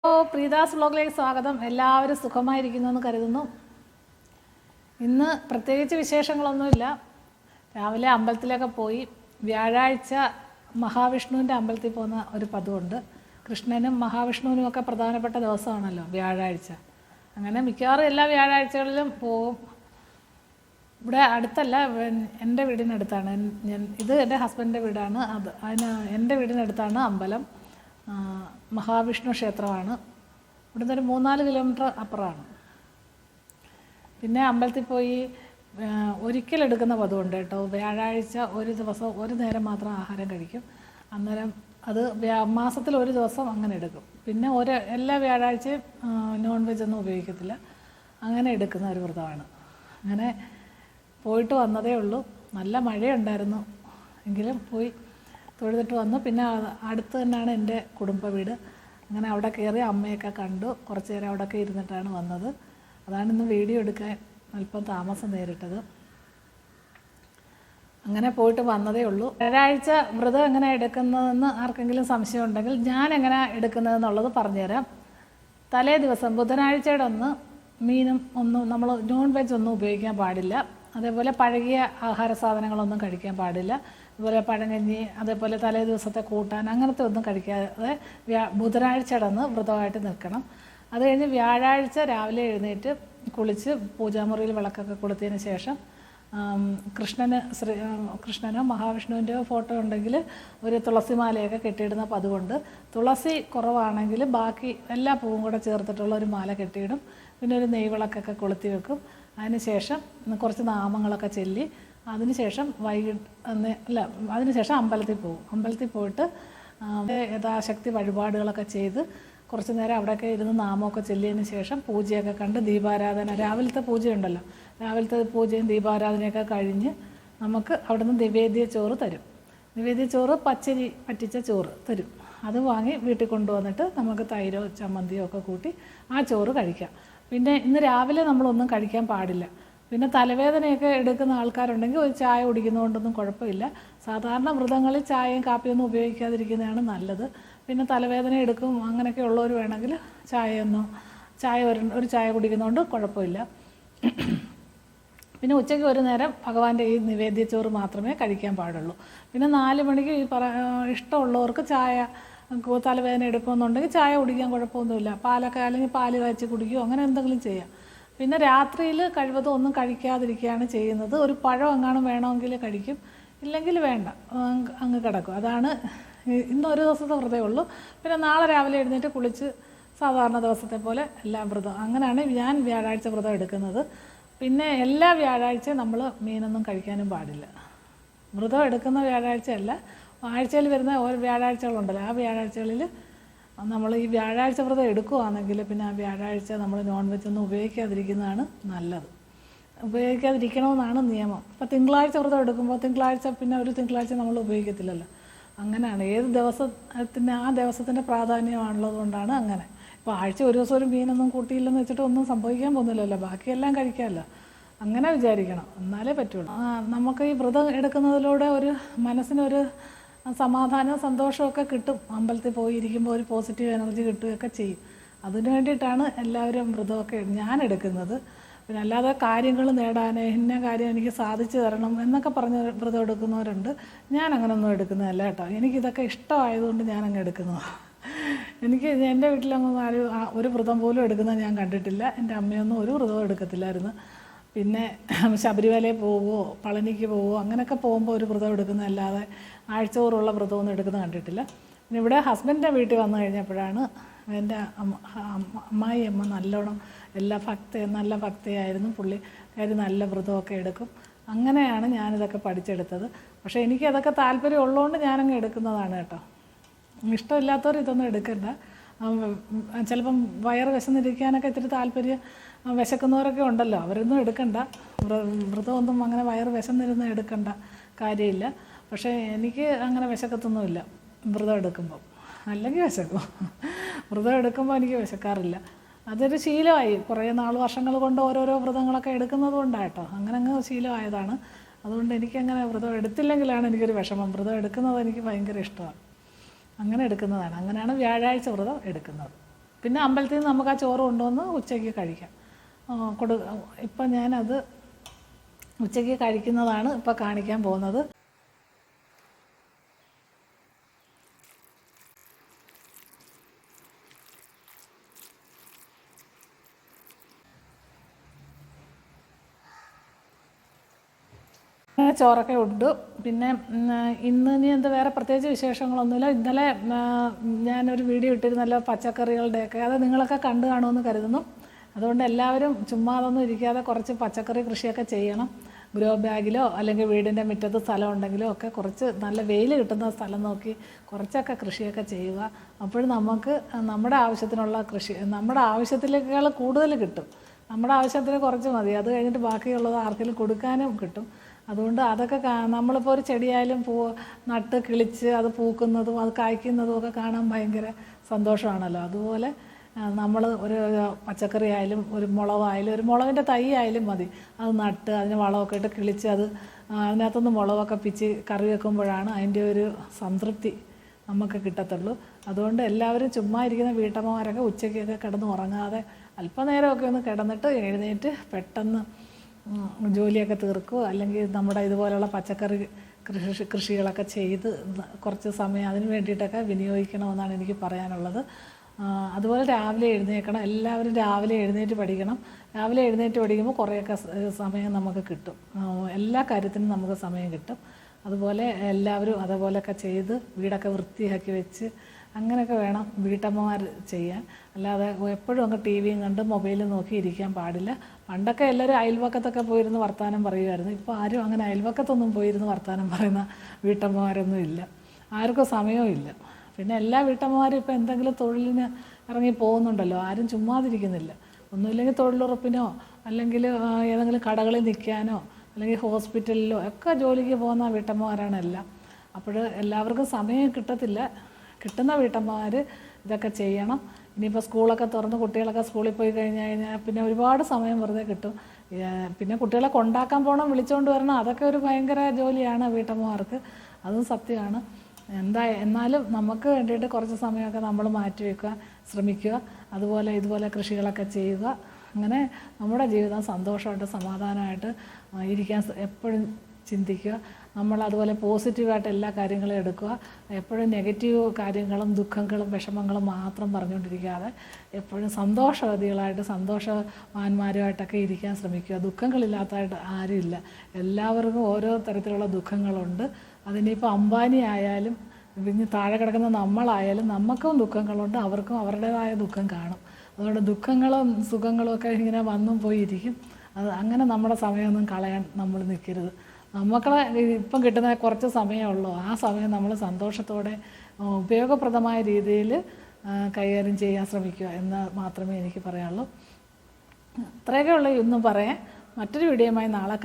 പ്രീതാസ് വ്ലോഗിലേക്ക് സ്വാഗതം. എല്ലാവരും സുഖമായിരിക്കുന്നുവെന്ന് കരുതുന്നു. ഇന്ന് പ്രത്യേകിച്ച് വിശേഷങ്ങളൊന്നുമില്ല. രാവിലെ അമ്പലത്തിലൊക്കെ പോയി. വ്യാഴാഴ്ച മഹാവിഷ്ണുവിൻ്റെ അമ്പലത്തിൽ പോകുന്ന ഒരു പതിവുണ്ട്. കൃഷ്ണനും മഹാവിഷ്ണുവിനും ഒക്കെ പ്രധാനപ്പെട്ട ദിവസമാണല്ലോ വ്യാഴാഴ്ച. അങ്ങനെ മിക്കവാറും എല്ലാ വ്യാഴാഴ്ചകളിലും പോകും. ഇവിടെ അടുത്തല്ല, എൻ്റെ വീടിനടുത്താണ്. ഇത് എൻ്റെ ഹസ്ബൻഡിൻ്റെ വീടാണ്. എൻ്റെ വീടിനടുത്താണ് അമ്പലം. മഹാവിഷ്ണു ക്ഷേത്രമാണ്. ഇവിടുന്ന് ഒരു 3-4 കിലോമീറ്റർ അപ്പുറമാണ്. പിന്നെ അമ്പലത്തിൽ പോയി ഒരിക്കലെടുക്കുന്ന പതിവുണ്ട് കേട്ടോ. വ്യാഴാഴ്ച ഒരു ദിവസം ഒരു നേരം മാത്രം ആഹാരം കഴിക്കും. അന്നേരം അത് മാസത്തിൽ ഒരു ദിവസം അങ്ങനെ എടുക്കും. പിന്നെ എല്ലാ വ്യാഴാഴ്ചയും നോൺ വെജ് ഒന്നും ഉപയോഗിക്കത്തില്ല. അങ്ങനെ എടുക്കുന്ന ഒരു വ്രതമാണ്. അങ്ങനെ പോയിട്ട് വന്നതേ ഉള്ളൂ. നല്ല മഴയുണ്ടായിരുന്നു, എങ്കിലും പോയി തൊഴുതിട്ട് വന്നു. പിന്നെ അടുത്ത് തന്നെയാണ് എൻ്റെ കുടുംബ വീട്. അങ്ങനെ അവിടെ കയറി അമ്മയൊക്കെ കണ്ടു. കുറച്ച് നേരം അവിടെയൊക്കെ ഇരുന്നിട്ടാണ് വന്നത്. അതാണ് ഇന്ന് വീഡിയോ എടുക്കാൻ അല്പം താമസം നേരിട്ടത്. അങ്ങനെ പോയിട്ട് വന്നതേ ഉള്ളൂ. വ്യാഴാഴ്ച വ്രതം എങ്ങനെ എടുക്കുന്നതെന്ന് ആർക്കെങ്കിലും സംശയം ഉണ്ടെങ്കിൽ ഞാൻ എങ്ങനെ എടുക്കുന്നതെന്നുള്ളത് പറഞ്ഞുതരാം. തലേ ദിവസം ബുധനാഴ്ചയുടെ മീനും ഒന്നും നമ്മൾ നോൺ വെജ് ഒന്നും ഉപയോഗിക്കാൻ പാടില്ല. അതേപോലെ പഴകിയ ആഹാര സാധനങ്ങളൊന്നും കഴിക്കാൻ പാടില്ല. അതുപോലെ പഴങ്കഞ്ഞി, അതേപോലെ തലേ ദിവസത്തെ കൂട്ടാൻ, അങ്ങനത്തെ ഒന്നും കഴിക്കാതെ ബുധനാഴ്ചയുടെ വ്രതമായിട്ട് നിൽക്കണം. അത് കഴിഞ്ഞ് വ്യാഴാഴ്ച രാവിലെ എഴുന്നേറ്റ് കുളിച്ച് പൂജാമുറിയിൽ വിളക്കൊക്കെ കൊളുത്തിയതിന് ശേഷം കൃഷ്ണനോ മഹാവിഷ്ണുവിൻ്റെയോ ഫോട്ടോ ഉണ്ടെങ്കിൽ ഒരു തുളസിമാലയൊക്കെ കെട്ടിയിടുന്ന പതിവുണ്ട്. തുളസി കുറവാണെങ്കിൽ ബാക്കി എല്ലാ പൂവും കൂടെ ചേർത്തിട്ടുള്ള ഒരു മാല കെട്ടിയിടും. പിന്നെ ഒരു നെയ്വിളക്കൊക്കെ കൊളുത്തി വെക്കും. അതിനുശേഷം കുറച്ച് നാമങ്ങളൊക്കെ ചൊല്ലി അതിനുശേഷം അതിനുശേഷം അമ്പലത്തിൽ പോകും. അമ്പലത്തിൽ പോയിട്ട് യഥാശക്തി വഴിപാടുകളൊക്കെ ചെയ്ത് കുറച്ച് നേരം അവിടെയൊക്കെ ഇരുന്ന് നാമമൊക്കെ ചൊല്ലിയതിന് ശേഷം പൂജയൊക്കെ കണ്ട് ദീപാരാധന, രാവിലത്തെ പൂജയുണ്ടല്ലോ, രാവിലത്തെ പൂജയും ദീപാരാധനയൊക്കെ കഴിഞ്ഞ് നമുക്ക് അവിടെ നിന്ന് നിവേദ്യ ചോറ് തരും. നിവേദ്യ ചോറ് പച്ചരി പറ്റിച്ച ചോറ് തരും. അത് വാങ്ങി വീട്ടിൽ കൊണ്ടുവന്നിട്ട് നമുക്ക് തൈരോ ചമ്മന്തിയോ ഒക്കെ കൂട്ടി ആ ചോറ് കഴിക്കാം. പിന്നെ ഇന്ന് രാവിലെ നമ്മളൊന്നും കഴിക്കാൻ പാടില്ല. പിന്നെ തലവേദനയൊക്കെ എടുക്കുന്ന ആൾക്കാരുണ്ടെങ്കിൽ ഒരു ചായ കുടിക്കുന്നതുകൊണ്ടൊന്നും കുഴപ്പമില്ല. സാധാരണ വ്രതങ്ങളിൽ ചായയും കാപ്പിയൊന്നും ഉപയോഗിക്കാതിരിക്കുന്നതാണ് നല്ലത്. പിന്നെ തലവേദന എടുക്കും അങ്ങനെയൊക്കെ ഉള്ളവർ വേണമെങ്കിൽ ഒരു ചായ കുടിക്കുന്നതുകൊണ്ട് കുഴപ്പമില്ല. പിന്നെ ഉച്ചയ്ക്ക് ഒരു നേരം ഭഗവാന്റെ ഈ നിവേദ്യച്ചോറ് മാത്രമേ കഴിക്കാൻ പാടുള്ളൂ. പിന്നെ 4 മണിക്ക് ഇഷ്ടമുള്ളവർക്ക് ചായ, തലവേദന എടുക്കുമെന്നുണ്ടെങ്കിൽ ചായ കുടിക്കാൻ കുഴപ്പമൊന്നുമില്ല. പാലൊക്കെ അല്ലെങ്കിൽ പാല് കാച്ചി കുടിക്കുകയോ അങ്ങനെ എന്തെങ്കിലും ചെയ്യാം. പിന്നെ രാത്രിയിൽ കഴിവതും ഒന്നും കഴിക്കാതിരിക്കുകയാണ് ചെയ്യുന്നത്. ഒരു പഴം എങ്ങാനും വേണമെങ്കിൽ കഴിക്കും, ഇല്ലെങ്കിൽ വേണ്ട, അങ്ങ് കിടക്കും. അതാണ് ഇന്നൊരു ദിവസത്തെ വ്രതമേ ഉള്ളൂ. പിന്നെ നാളെ രാവിലെ എഴുന്നേറ്റ് കുളിച്ച് സാധാരണ ദിവസത്തെ പോലെ എല്ലാ വ്രതം. അങ്ങനെയാണ് ഞാൻ വ്യാഴാഴ്ച വ്രതം എടുക്കുന്നത്. പിന്നെ എല്ലാ വ്യാഴാഴ്ചയും നമ്മൾ മീനൊന്നും കഴിക്കാനും പാടില്ല. വ്രതം എടുക്കുന്ന വ്യാഴാഴ്ചയല്ല, ആഴ്ചയിൽ വരുന്ന ഓരോ വ്യാഴാഴ്ചകളുണ്ടല്ലോ, ആ വ്യാഴാഴ്ചകളിൽ നമ്മൾ ഈ വ്യാഴാഴ്ച വ്രതം എടുക്കുകയാണെങ്കിൽ പിന്നെ ആ വ്യാഴാഴ്ച നമ്മൾ നോൺ വെജ് ഒന്നും ഉപയോഗിക്കാതിരിക്കുന്നതാണ് നല്ലത്. ഉപയോഗിക്കാതിരിക്കണമെന്നാണ് നിയമം. ഇപ്പോൾ തിങ്കളാഴ്ച വ്രതം എടുക്കുമ്പോൾ പിന്നെ ഒരു തിങ്കളാഴ്ച നമ്മൾ ഉപയോഗിക്കത്തില്ലല്ലോ. അങ്ങനെയാണ്. ഏത് ദിവസത്തിന് ആ ദിവസത്തിൻ്റെ പ്രാധാന്യമാണുള്ളത് കൊണ്ടാണ് അങ്ങനെ. ഇപ്പോൾ ആഴ്ച ഒരു ദിവസം ഒരു മീനൊന്നും കൂട്ടിയില്ലെന്ന് വെച്ചിട്ട് ഒന്നും സംഭവിക്കാൻ പോകുന്നില്ലല്ലോ, ബാക്കിയെല്ലാം കഴിക്കാമല്ലോ. അങ്ങനെ വിചാരിക്കണം, എന്നാലേ പറ്റുള്ളൂ. നമുക്ക് ഈ വ്രതം എടുക്കുന്നതിലൂടെ ഒരു മനസ്സിനൊരു സമാധാനവും സന്തോഷമൊക്കെ കിട്ടും. അമ്പലത്തിൽ പോയിരിക്കുമ്പോൾ ഒരു പോസിറ്റീവ് എനർജി കിട്ടുകയൊക്കെ ചെയ്യും. അതിനു വേണ്ടിയിട്ടാണ് എല്ലാവരും വ്രതമൊക്കെ ഞാൻ എടുക്കുന്നത്. പിന്നെ അല്ലാതെ കാര്യങ്ങൾ നേടാൻ, ഇന്ന കാര്യം എനിക്ക് സാധിച്ചു തരണം എന്നൊക്കെ പറഞ്ഞ് വ്രതം എടുക്കുന്നവരുണ്ട്. ഞാൻ അങ്ങനെയൊന്നും എടുക്കുന്നതല്ല കേട്ടോ. എനിക്കിതൊക്കെ ഇഷ്ടമായതുകൊണ്ട് ഞാനങ്ങ് എടുക്കുന്നതാണ്. എൻ്റെ വീട്ടിലൊന്നും ആരും ഒരു വ്രതം പോലും എടുക്കുന്നത് ഞാൻ കണ്ടിട്ടില്ല. എൻ്റെ അമ്മയൊന്നും ഒരു വ്രതവും എടുക്കത്തില്ലായിരുന്നു. പിന്നെ ശബരിമലയിൽ പോവുമോ പളനിക്ക് പോവുമോ അങ്ങനെയൊക്കെ പോകുമ്പോൾ ഒരു വ്രതം എടുക്കുന്നതല്ലാതെ ആഴ്ചതോറുള്ള വ്രതമൊന്നും എടുക്കുന്നത് കണ്ടിട്ടില്ല. പിന്നെ ഇവിടെ ഹസ്ബൻഡിൻ്റെ വീട്ടിൽ വന്നു കഴിഞ്ഞപ്പോഴാണ് എൻ്റെ അമ്മായിയമ്മ നല്ലോണം നല്ല ഭക്തയായിരുന്നു. പുള്ളിക്കാരി നല്ല വ്രതമൊക്കെ എടുക്കും. അങ്ങനെയാണ് ഞാനിതൊക്കെ പഠിച്ചെടുത്തത്. പക്ഷേ എനിക്കതൊക്കെ താല്പര്യം ഉള്ളതുകൊണ്ട് ഞാനങ്ങ് എടുക്കുന്നതാണ് കേട്ടോ. ഇഷ്ടമില്ലാത്തവർ ഇതൊന്നും എടുക്കണ്ട. ചിലപ്പം വയറ് വിശന്നിരിക്കാനൊക്കെ ഇത്തിരി താല്പര്യം വിശക്കുന്നവരൊക്കെ ഉണ്ടല്ലോ, അവരൊന്നും എടുക്കണ്ട. വ്രതമൊന്നും അങ്ങനെ വയറ് വിശന്നിരുന്ന് എടുക്കേണ്ട കാര്യമില്ല. പക്ഷേ എനിക്ക് അങ്ങനെ വിശക്കത്തൊന്നുമില്ല വ്രതം എടുക്കുമ്പോൾ. അല്ലെങ്കിൽ വിശക്കും. വ്രതം എടുക്കുമ്പോൾ എനിക്ക് വിശക്കാറില്ല. അതൊരു ശീലമായി. കുറേ വർഷങ്ങൾ കൊണ്ട് ഓരോരോ വ്രതങ്ങളൊക്കെ എടുക്കുന്നത് കൊണ്ടാണ് കേട്ടോ. അങ്ങനെ ശീലമായതാണ്. അതുകൊണ്ട് എനിക്കങ്ങനെ വ്രതം എടുത്തില്ലെങ്കിലാണ് എനിക്കൊരു വിഷമം. വ്രതം എടുക്കുന്നത് എനിക്ക് ഭയങ്കര ഇഷ്ടമാണ്. അങ്ങനെ എടുക്കുന്നതാണ്. അങ്ങനെയാണ് വ്യാഴാഴ്ച വ്രതം എടുക്കുന്നത്. പിന്നെ അമ്പലത്തിൽ നിന്ന് നമുക്ക് ആ ചോറ് കൊണ്ടുവന്ന് ഉച്ചയ്ക്ക് കഴിക്കാം. ഇപ്പം ഞാനത് ഉച്ചയ്ക്ക് കഴിക്കുന്നതാണ് ഇപ്പോൾ കാണിക്കാൻ പോകുന്നത്. ചോറൊക്കെ ഉണ്ട്. പിന്നെ ഇന്ന് ഇനി എന്താ വേറെ പ്രത്യേകിച്ച് വിശേഷങ്ങളൊന്നുമില്ല. ഇന്നലെ ഞാനൊരു വീഡിയോ ഇട്ടിരുന്നല്ലോ പച്ചക്കറികളുടെയൊക്കെ, അത് നിങ്ങളൊക്കെ കണ്ടു കാണുമെന്ന് കരുതുന്നു. അതുകൊണ്ട് എല്ലാവരും ചുമ്മാതൊന്നും ഇരിക്കാതെ കുറച്ച് പച്ചക്കറി കൃഷിയൊക്കെ ചെയ്യണം. ഗ്രോ ബാഗിലോ അല്ലെങ്കിൽ വീടിൻ്റെ മുറ്റത്ത് സ്ഥലം ഉണ്ടെങ്കിലോ ഒക്കെ കുറച്ച് നല്ല വെയിൽ കിട്ടുന്ന സ്ഥലം നോക്കി കുറച്ചൊക്കെ കൃഷിയൊക്കെ ചെയ്യുക. അപ്പോൾ നമുക്ക് നമ്മുടെ ആവശ്യത്തിനുള്ള കൃഷി, നമ്മുടെ ആവശ്യത്തിനേക്കാൾ കൂടുതൽ കിട്ടും. നമ്മുടെ ആവശ്യത്തിന് കുറച്ച് മതി, അത് കഴിഞ്ഞിട്ട് ബാക്കിയുള്ളത് ആർക്കെങ്കിലും കൊടുക്കാനും കിട്ടും. അതുകൊണ്ട് അതൊക്കെ നമ്മളിപ്പോൾ ഒരു ചെടിയായാലും നട്ട് കിളിച്ച് അത് പൂക്കുന്നതും അത് കായ്ക്കുന്നതും ഒക്കെ കാണാൻ ഭയങ്കര സന്തോഷമാണല്ലോ. അതുപോലെ നമ്മൾ ഒരു പച്ചക്കറി ആയാലും ഒരു മുളകായാലും ഒരു മുളകിൻ്റെ തൈ ആയാലും മതി, അത് നട്ട് അതിന് വളമൊക്കെ ഇട്ട് കിളിച്ച് അത് അതിനകത്തുനിന്ന് മുളകൊക്കെ പിച്ച് കറി വെക്കുമ്പോഴാണ് അതിൻ്റെ ഒരു സംതൃപ്തി നമുക്ക് കിട്ടത്തുള്ളൂ. അതുകൊണ്ട് എല്ലാവരും ചുമ്മാ ഇരിക്കുന്ന വീട്ടമ്മമാരൊക്കെ ഉച്ചയ്ക്കൊക്കെ കിടന്ന് ഉറങ്ങാതെ അല്പനേരമൊക്കെ ഒന്ന് കിടന്നിട്ട് എഴുന്നേറ്റ് പെട്ടെന്ന് ജോലിയൊക്കെ തീർക്കുക, അല്ലെങ്കിൽ നമ്മുടെ ഇതുപോലുള്ള പച്ചക്കറി കൃഷികളൊക്കെ ചെയ്ത് കുറച്ച് സമയം അതിന് വേണ്ടിയിട്ടൊക്കെ വിനിയോഗിക്കണമെന്നാണ് എനിക്ക് പറയാനുള്ളത്. അതുപോലെ രാവിലെ എഴുന്നേൽക്കണം, എല്ലാവരും രാവിലെ എഴുന്നേറ്റ് പഠിക്കണം. രാവിലെ എഴുന്നേറ്റ് പഠിക്കുമ്പോൾ കുറേയൊക്കെ സമയം നമുക്ക് കിട്ടും, എല്ലാ കാര്യത്തിനും നമുക്ക് സമയം കിട്ടും. അതുപോലെ എല്ലാവരും അതുപോലെയൊക്കെ ചെയ്ത് വീടൊക്കെ വൃത്തിയാക്കി വെച്ച് അങ്ങനെയൊക്കെ വേണം വീട്ടമ്മമാർ ചെയ്യാൻ. അല്ലാതെ എപ്പോഴും അങ്ങ് ടി വിയും കണ്ട് മൊബൈലും നോക്കി ഇരിക്കാൻ പാടില്ല. പണ്ടൊക്കെ എല്ലാവരും അയൽവക്കത്തൊക്കെ പോയിരുന്ന് വർത്തമാനം പറയുമായിരുന്നു. ഇപ്പോൾ ആരും അങ്ങനെ അയൽവക്കത്തൊന്നും പോയിരുന്ന് വർത്തമാനം പറയുന്ന വീട്ടമ്മമാരൊന്നും ഇല്ല, ആർക്കും സമയവും ഇല്ല. പിന്നെ എല്ലാ വീട്ടമ്മമാരും ഇപ്പോൾ എന്തെങ്കിലും തൊഴിലിന് ഇറങ്ങി പോകുന്നുണ്ടല്ലോ, ആരും ചുമ്മാതിരിക്കുന്നില്ല. ഒന്നുമില്ലെങ്കിൽ തൊഴിലുറപ്പിനോ അല്ലെങ്കിൽ ഏതെങ്കിലും കടകളിൽ നിൽക്കാനോ അല്ലെങ്കിൽ ഹോസ്പിറ്റലിലോ ഒക്കെ ജോലിക്ക് പോകുന്ന വീട്ടമ്മമാരാണ് എല്ലാം. അപ്പോൾ എല്ലാവർക്കും സമയം കിട്ടത്തില്ല. കിട്ടുന്ന വീട്ടമ്മമാർ ഇതൊക്കെ ചെയ്യണം. ഇനിയിപ്പോൾ സ്കൂളൊക്കെ തുറന്ന് കുട്ടികളൊക്കെ സ്കൂളിൽ പോയി കഴിഞ്ഞാൽ പിന്നെ ഒരുപാട് സമയം വെറുതെ കിട്ടും. പിന്നെ കുട്ടികളെ കൊണ്ടാക്കാൻ പോകണം, വിളിച്ചുകൊണ്ട് വരണം, അതൊക്കെ ഒരു ഭയങ്കര ജോലിയാണ് വീട്ടമ്മമാർക്ക്, അതും സത്യമാണ്. എന്നാലും നമുക്ക് വേണ്ടിയിട്ട് കുറച്ച് സമയമൊക്കെ നമ്മൾ മാറ്റി വയ്ക്കുക, ശ്രമിക്കുക. അതുപോലെ ഇതുപോലെ കൃഷികളൊക്കെ ചെയ്യുക. അങ്ങനെ നമ്മുടെ ജീവിതം സന്തോഷമായിട്ട് സമാധാനമായിട്ട് ഇരിക്കാൻ എപ്പോഴും ചിന്തിക്കുക. നമ്മൾ അതുപോലെ പോസിറ്റീവായിട്ട് എല്ലാ കാര്യങ്ങളും എടുക്കുക. എപ്പോഴും നെഗറ്റീവ് കാര്യങ്ങളും ദുഃഖങ്ങളും വിഷമങ്ങളും മാത്രം പറഞ്ഞുകൊണ്ടിരിക്കാതെ എപ്പോഴും സന്തോഷവതികളായിട്ട് സന്തോഷവാന്മാരുമായിട്ടൊക്കെ ഇരിക്കാൻ ശ്രമിക്കുക. ദുഃഖങ്ങളില്ലാത്തതായിട്ട് ആരുമില്ല, എല്ലാവർക്കും ഓരോ തരത്തിലുള്ള ദുഃഖങ്ങളുണ്ട്. അതിനിപ്പോൾ അംബാനി ആയാലും പിന്നെ താഴെ കിടക്കുന്ന നമ്മളായാലും നമുക്കും ദുഃഖങ്ങളുണ്ട്, അവർക്കും അവരുടേതായ ദുഃഖം കാണും. അതുകൊണ്ട് ദുഃഖങ്ങളും സുഖങ്ങളും ഒക്കെ ഇങ്ങനെ വന്നും പോയിരിക്കും. അങ്ങനെ നമ്മുടെ സമയമൊന്നും കളയാൻ നമ്മൾ നിൽക്കരുത്. നമുക്കുള്ള ഇപ്പം കിട്ടുന്ന കുറച്ച് സമയമേ ആ സമയം നമ്മൾ സന്തോഷത്തോടെ ഉപയോഗപ്രദമായ രീതിയിൽ കൈകാര്യം ചെയ്യാൻ ശ്രമിക്കുക എന്ന് മാത്രമേ എനിക്ക് പറയാനുള്ളൂ. അത്രയൊക്കെ ഉള്ളൂ ഇന്നും പറയാൻ. മറ്റൊരു വീഡിയോയുമായി നാളെ